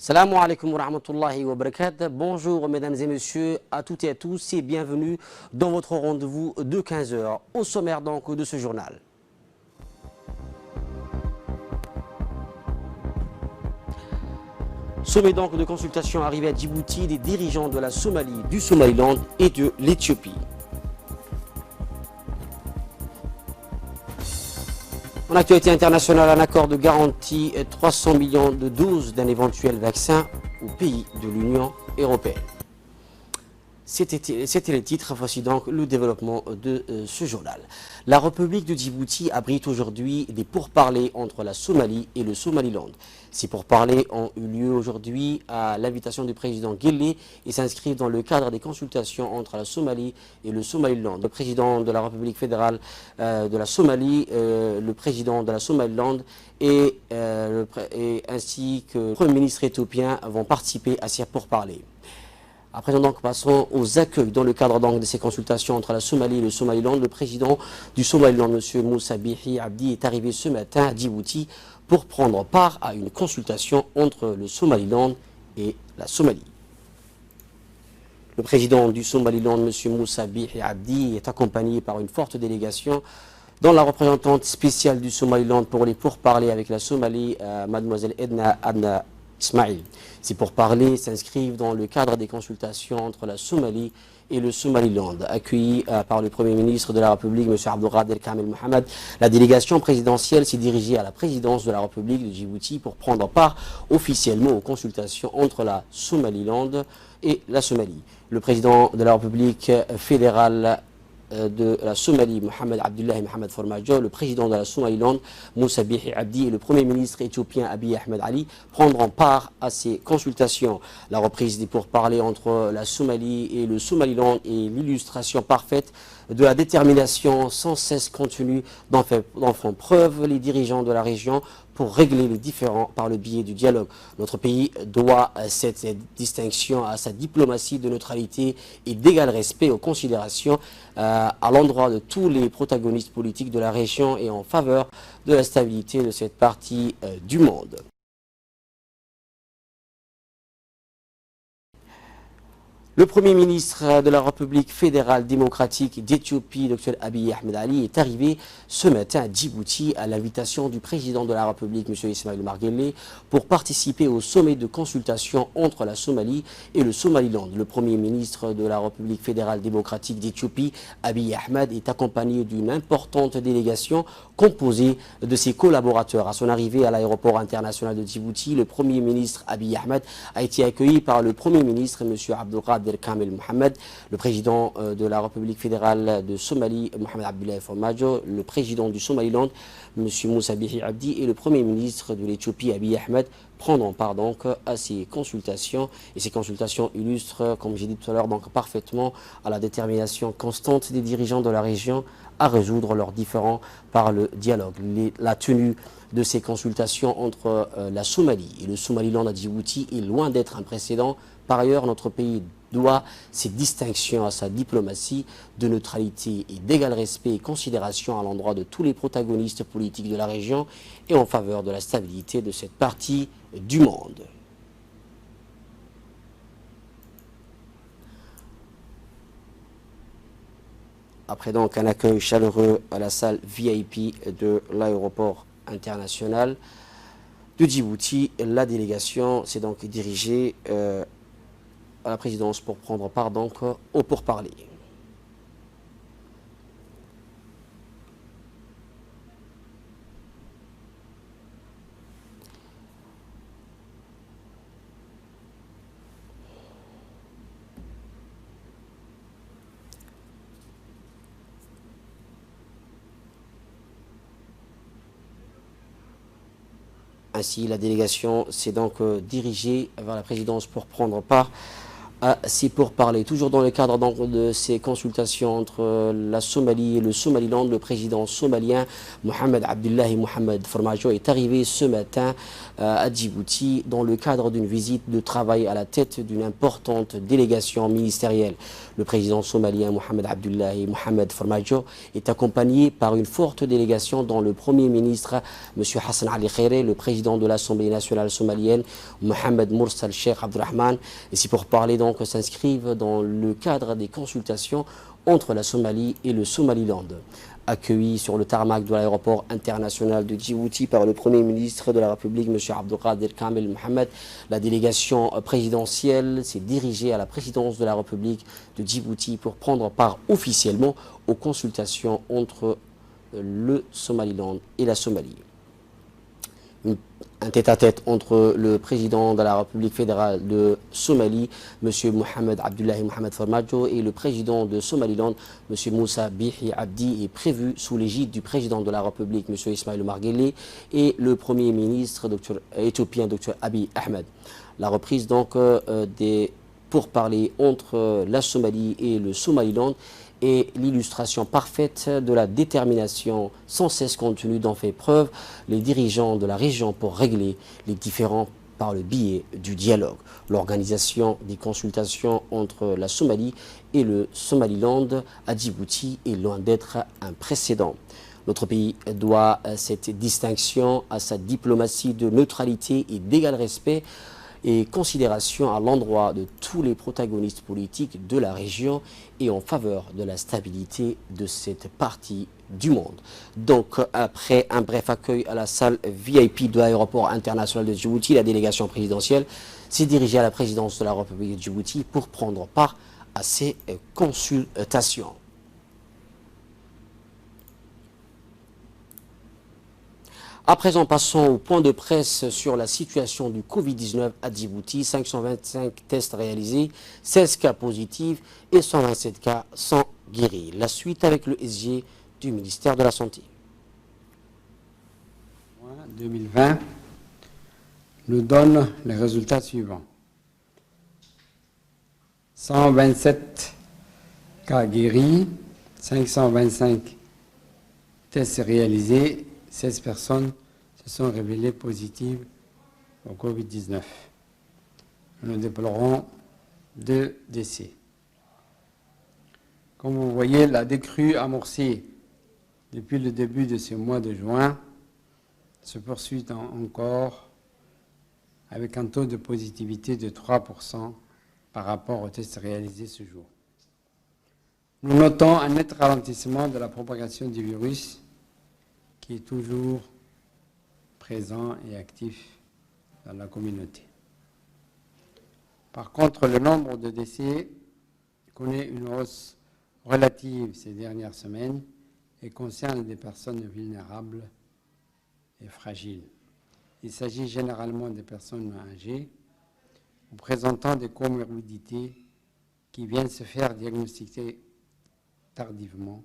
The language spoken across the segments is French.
Salam alaikum wa rahmatullahi wa barakatuh. Bonjour mesdames et messieurs, à toutes et à tous et bienvenue dans votre rendez-vous de 15 heures. Au sommaire donc de ce journal. Sommet donc de consultation arrivé à Djibouti des dirigeants de la Somalie, du Somaliland et de l'Éthiopie. En actualité internationale, un accord de garantie 300 millions de doses d'un éventuel vaccin aux pays de l'Union européenne. C'était les titres, voici donc le développement de ce journal. La République de Djibouti abrite aujourd'hui des pourparlers entre la Somalie et le Somaliland. Ces pourparlers ont eu lieu aujourd'hui à l'invitation du président Guelleh et s'inscrivent dans le cadre des consultations entre la Somalie et le Somaliland. Le président de la République fédérale de la Somalie, le président de la Somaliland ainsi que le Premier ministre éthiopien vont participer à ces pourparlers. À présent donc passons aux accueils dans le cadre donc de ces consultations entre la Somalie et le Somaliland. Le président du Somaliland, M. Moussa Bihi Abdi, est arrivé ce matin à Djibouti pour prendre part à une consultation entre le Somaliland et la Somalie. Le président du Somaliland, M. Moussa Bihi Abdi, est accompagné par une forte délégation dont la représentante spéciale du Somaliland pour les pourparlers avec la Somalie, Mademoiselle Edna Adna Ismail. Ces pourparlers s'inscrivent dans le cadre des consultations entre la Somalie et le Somaliland. Accueilli par le Premier ministre de la République, M. Abdelkader Kamel Mohamed, la délégation présidentielle s'est dirigée à la présidence de la République de Djibouti pour prendre part officiellement aux consultations entre la Somaliland et la Somalie. Le président de la République fédérale de la Somalie, Mohamed Abdullahi Mohamed Farmajo, le président de la Somaliland, Moussa Bihi Abdi, et le Premier ministre éthiopien Abiy Ahmed Ali prendront part à ces consultations. La reprise des pourparlers entre la Somalie et le Somaliland est l'illustration parfaite de la détermination sans cesse contenue dont font preuve les dirigeants de la région pour régler les différends par le biais du dialogue. Notre pays doit cette distinction à sa diplomatie de neutralité et d'égal respect aux considérations à l'endroit de tous les protagonistes politiques de la région et en faveur de la stabilité de cette partie du monde. Le Premier ministre de la République fédérale démocratique d'Éthiopie, Dr Abiy Ahmed Ali, est arrivé ce matin à Djibouti à l'invitation du président de la République, M. Ismaïl Omar Guelleh, pour participer au sommet de consultation entre la Somalie et le Somaliland. Le Premier ministre de la République fédérale démocratique d'Éthiopie, Abiy Ahmed, est accompagné d'une importante délégation composée de ses collaborateurs. À son arrivée à l'aéroport international de Djibouti, le Premier ministre Abiy Ahmed a été accueilli par le Premier ministre, M. Abdelkader Kamel Mohamed, le président de la République fédérale de Somalie, Mohamed Abdullahi Farmajo, le président du Somaliland, M. Moussa Bihi Abdi, et le Premier ministre de l'Éthiopie, Abiy Ahmed, prendront part donc à ces consultations. Et ces consultations illustrent, comme j'ai dit tout à l'heure, donc parfaitement à la détermination constante des dirigeants de la région à résoudre leurs différends par le dialogue. La tenue de ces consultations entre la Somalie et le Somaliland à Djibouti est loin d'être un précédent. Par ailleurs, notre pays doit ses distinctions à sa diplomatie de neutralité et d'égal respect et considération à l'endroit de tous les protagonistes politiques de la région et en faveur de la stabilité de cette partie du monde. Après donc un accueil chaleureux à la salle VIP de l'aéroport international de Djibouti, la délégation s'est donc dirigée à la présidence pour prendre part donc au pourparlers. Ainsi, la délégation s'est donc dirigée vers la présidence pour prendre part Ainsi pour parler, toujours dans le cadre donc de ces consultations entre la Somalie et le Somaliland, le président somalien Mohamed Abdullahi Mohamed Farmajo est arrivé ce matin à Djibouti dans le cadre d'une visite de travail à la tête d'une importante délégation ministérielle. Le président somalien Mohamed Abdullahi Mohamed Farmajo est accompagné par une forte délégation dont le premier ministre M. Hassan Ali Khairé, le président de l'Assemblée nationale somalienne Mohamed Mursal Sheikh Abdurrahman. Et c'est pour parler donc s'inscrivent dans le cadre des consultations entre la Somalie et le Somaliland. Accueilli sur le tarmac de l'aéroport international de Djibouti par le Premier ministre de la République, M. Abdelkader Kamel Mohamed, la délégation présidentielle s'est dirigée à la présidence de la République de Djibouti pour prendre part officiellement aux consultations entre le Somaliland et la Somalie. Un tête-à-tête entre le président de la République fédérale de Somalie, M. Mohamed Abdullahi Mohamed Farmajo, et le président de Somaliland, M. Moussa Bihi Abdi, est prévu sous l'égide du président de la République, M. Ismail Omar Guelleh, et le premier ministre éthiopien, Dr Abiy Ahmed. La reprise donc des pourparlers entre la Somalie et le Somaliland est l'illustration parfaite de la détermination sans cesse contenue dont fait preuve les dirigeants de la région pour régler les différends par le biais du dialogue. L'organisation des consultations entre la Somalie et le Somaliland à Djibouti est loin d'être un précédent. Notre pays doit cette distinction à sa diplomatie de neutralité et d'égal respect et considération à l'endroit de tous les protagonistes politiques de la région et en faveur de la stabilité de cette partie du monde. Donc, après un bref accueil à la salle VIP de l'aéroport international de Djibouti, la délégation présidentielle s'est dirigée à la présidence de la République de Djibouti pour prendre part à ces consultations. À présent, passons au point de presse sur la situation du Covid-19 à Djibouti. 525 tests réalisés, 16 cas positifs et 127 cas sont guéris. La suite avec le SG du ministère de la Santé. 2020 nous donne les résultats suivants. 127 cas guéris, 525 tests réalisés, 16 personnes se sont révélées positives au Covid-19. Nous déplorons 2 décès. Comme vous voyez, la décrue amorcée depuis le début de ce mois de juin se poursuit encore avec un taux de positivité de 3% par rapport aux tests réalisés ce jour. Nous notons un net ralentissement de la propagation du virus qui est toujours présent et actif dans la communauté. Par contre, le nombre de décès connaît une hausse relative ces dernières semaines et concerne des personnes vulnérables et fragiles. Il s'agit généralement des personnes âgées ou présentant des comorbidités qui viennent se faire diagnostiquer tardivement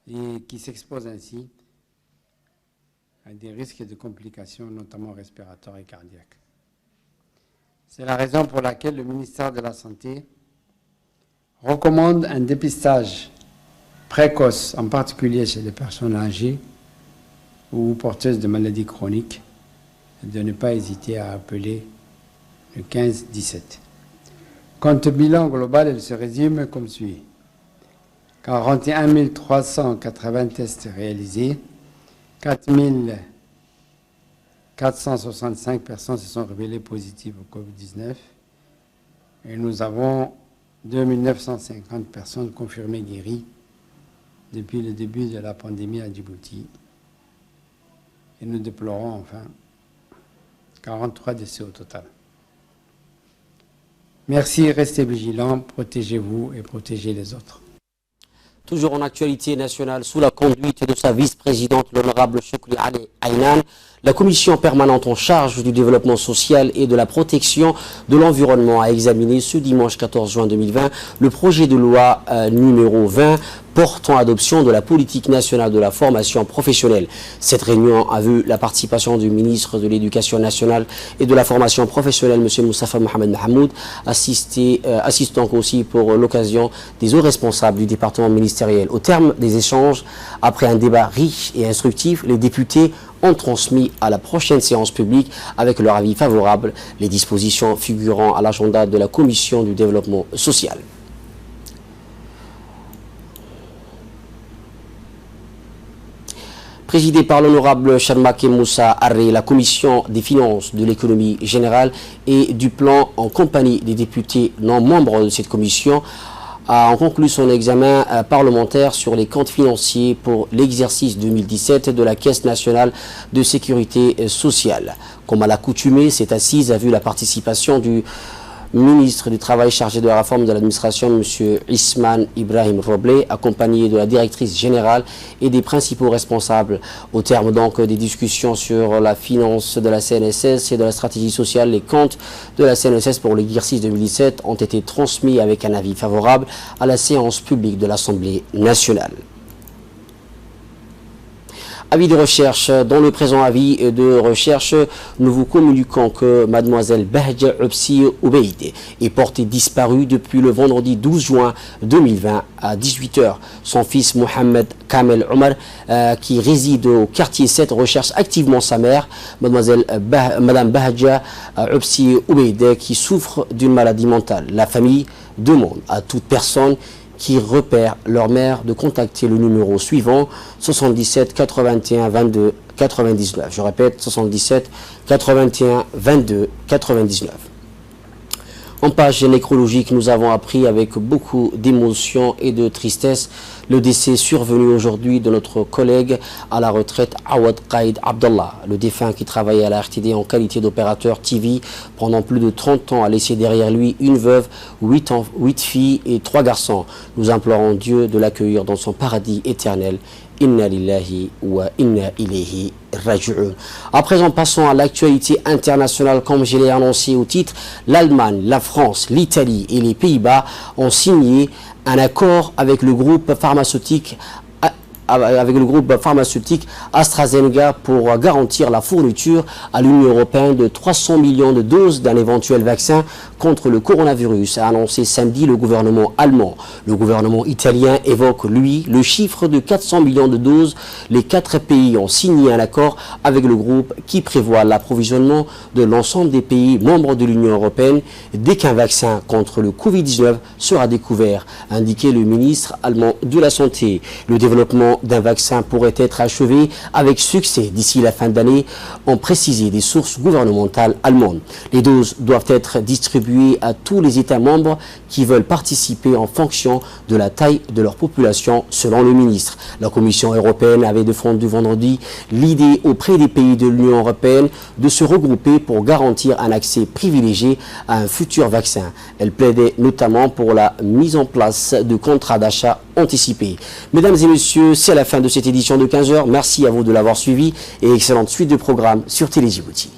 et qui s'exposent ainsi à des risques de complications, notamment respiratoires et cardiaques. C'est la raison pour laquelle le ministère de la Santé recommande un dépistage précoce, en particulier chez les personnes âgées ou porteuses de maladies chroniques, et de ne pas hésiter à appeler le 15-17. Quant au bilan global, il se résume comme suit. 41 380 tests réalisés, 4 465 personnes se sont révélées positives au Covid-19 et nous avons 2 950 personnes confirmées guéries depuis le début de la pandémie à Djibouti. Et nous déplorons enfin 43 décès au total. Merci, restez vigilants, protégez-vous et protégez les autres. Toujours en actualité nationale, sous la conduite de sa vice-présidente, l'honorable Choukri Ali Aynan, la commission permanente en charge du développement social et de la protection de l'environnement a examiné ce dimanche 14 juin 2020 le projet de loi numéro 20 portant adoption de la politique nationale de la formation professionnelle. Cette réunion a vu la participation du ministre de l'Éducation nationale et de la formation professionnelle, M. Moustapha Mohamed Mahamoud, assistant aussi pour l'occasion des hauts responsables du département ministériel. Au terme des échanges, après un débat riche et instructif, les députés ont transmis à la prochaine séance publique avec leur avis favorable les dispositions figurant à l'agenda de la Commission du développement social. Présidée par l'honorable Charmake Moussa Arré, la Commission des finances, de l'économie générale et du plan en compagnie des députés non membres de cette commission a conclu son examen parlementaire sur les comptes financiers pour l'exercice 2017 de la Caisse nationale de sécurité sociale. Comme à l'accoutumée, cette assise a vu la participation du ministre du Travail chargé de la réforme de l'administration, M. Isman Ibrahim Roblé, accompagné de la directrice générale et des principaux responsables. Au terme donc des discussions sur la finance de la CNSS et de la stratégie sociale, les comptes de la CNSS pour l'exercice 2017 ont été transmis avec un avis favorable à la séance publique de l'Assemblée nationale. Avis de recherche. Dans le présent avis de recherche, nous vous communiquons que mademoiselle Bahja Obsi Oubeid est portée disparue depuis le vendredi 12 juin 2020 à 18 h. Son fils Mohamed Kamel Omar, qui réside au quartier 7, recherche activement sa mère, madame Bahja Obsi Oubeid, qui souffre d'une maladie mentale. La famille demande à toute personne qui repèrent leur mère de contacter le numéro suivant 77 81 22 99. Je répète, 77 81 22 99. En page nécrologique, nous avons appris avec beaucoup d'émotion et de tristesse le décès survenu aujourd'hui de notre collègue à la retraite Awad Qaïd Abdallah. Le défunt qui travaillait à la RTD en qualité d'opérateur TV pendant plus de 30 ans a laissé derrière lui une veuve, 8 filles et 3 garçons. Nous implorons Dieu de l'accueillir dans son paradis éternel. Inna lillahi wa inna ilayhi raji'un. À présent, passons à l'actualité internationale. Comme je l'ai annoncé au titre, l'Allemagne, la France, l'Italie et les Pays-Bas ont signé un accord avec le groupe pharmaceutique AstraZeneca pour garantir la fourniture à l'Union européenne de 300 millions de doses d'un éventuel vaccin contre le coronavirus, a annoncé samedi le gouvernement allemand. Le gouvernement italien évoque, lui, le chiffre de 400 millions de doses. Les 4 pays ont signé un accord avec le groupe qui prévoit l'approvisionnement de l'ensemble des pays membres de l'Union européenne dès qu'un vaccin contre le Covid-19 sera découvert, a indiqué le ministre allemand de la Santé. Le développement d'un vaccin pourrait être achevé avec succès d'ici la fin d'année, ont précisé des sources gouvernementales allemandes. Les doses doivent être distribuées à tous les États membres qui veulent participer en fonction de la taille de leur population, selon le ministre. La Commission européenne avait défendu vendredi l'idée auprès des pays de l'Union européenne de se regrouper pour garantir un accès privilégié à un futur vaccin. Elle plaidait notamment pour la mise en place de contrats d'achat anticipés. Mesdames et messieurs, c'est la fin de cette édition de 15 h. Merci à vous de l'avoir suivi et excellente suite de programmes sur Télé Djibouti.